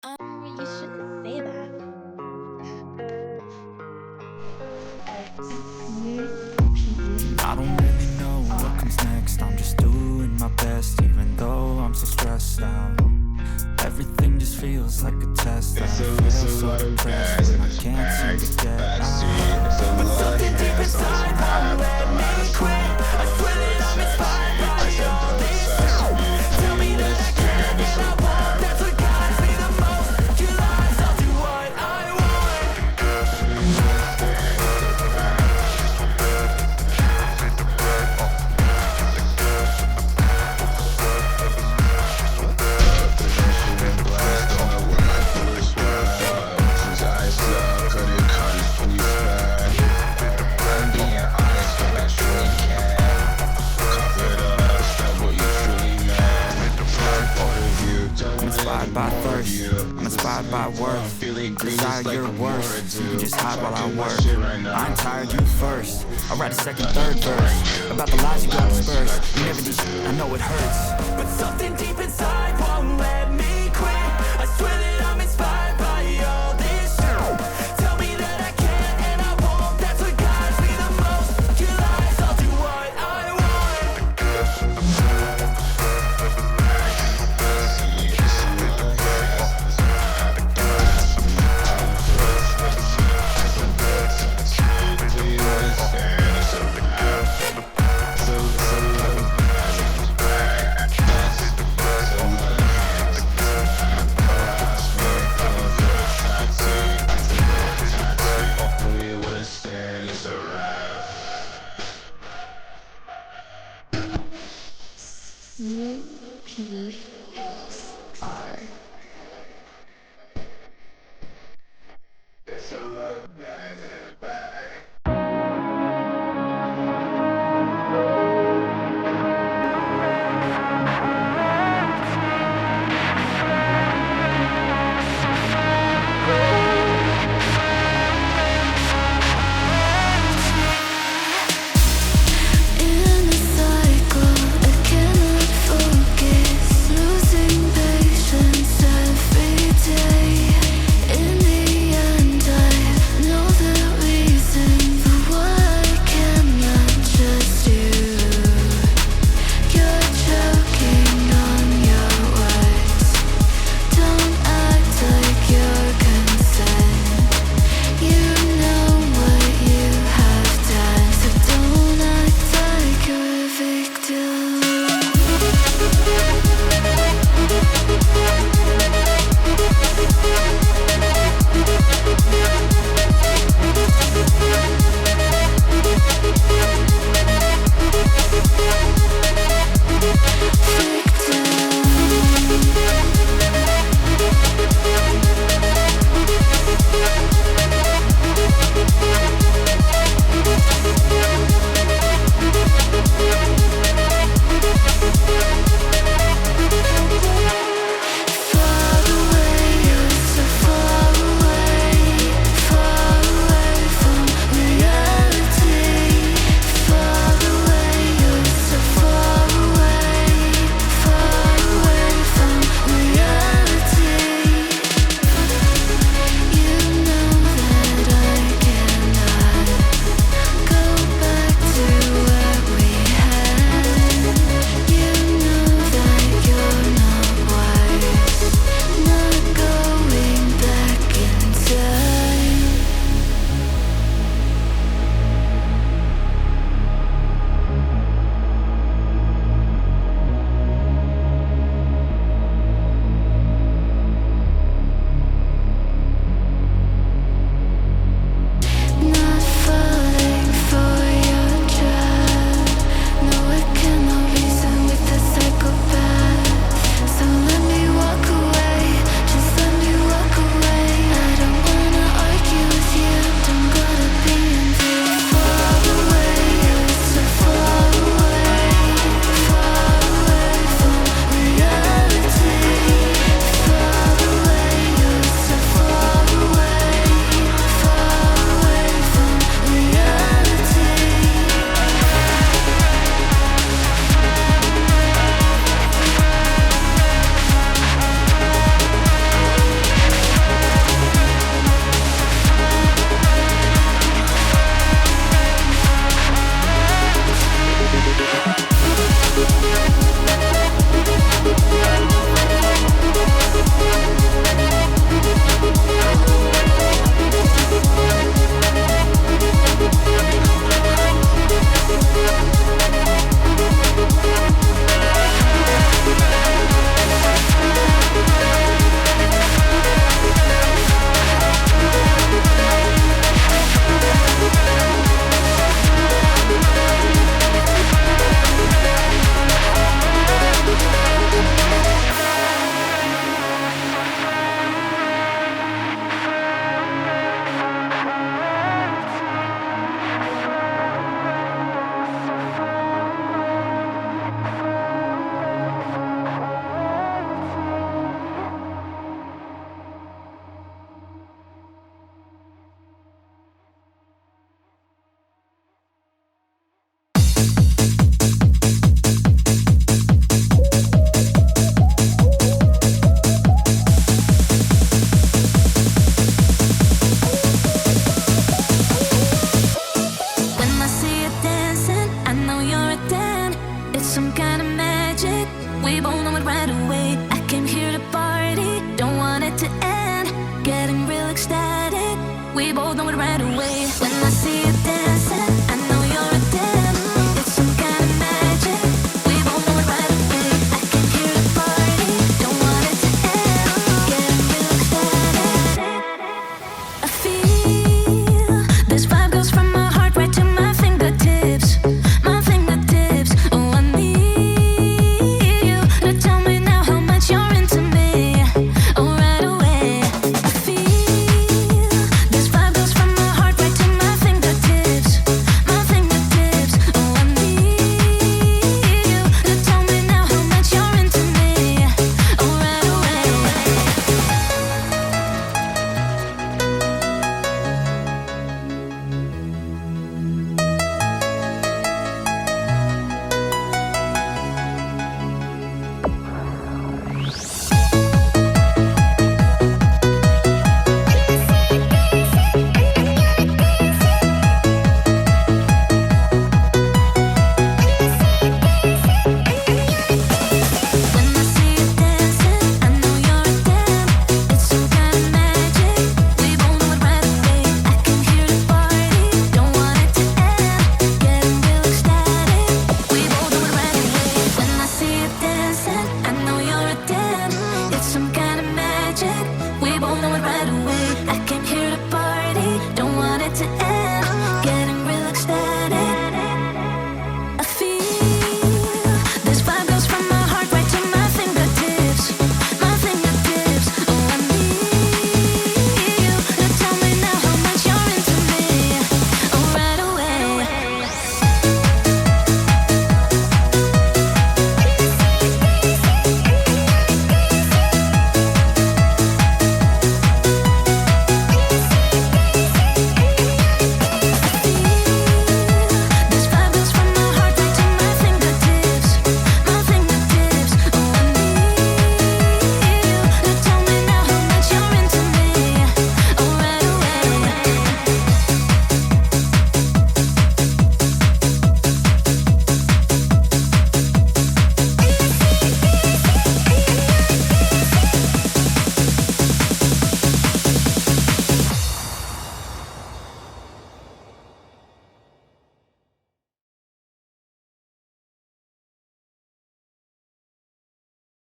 You shouldn't say that. I don't really know what comes next. I'm just doing my best, even though I'm so stressed out. Everything just feels like a test. I feel so depressed and I can't seem to get out. But something deep inside won't let me quit. I swear that I'm inspired by all this. Tell me that I can and I won't. That's what guides me the most. Your lies, I'll do what I want. I'm inspired by thirst, I'm inspired by worth. Desire your worth, you can just hide while I work. I ain't tired, you first. I write a second, third verse about the lies you got dispersed. You never did shit, I know it hurts, but something deep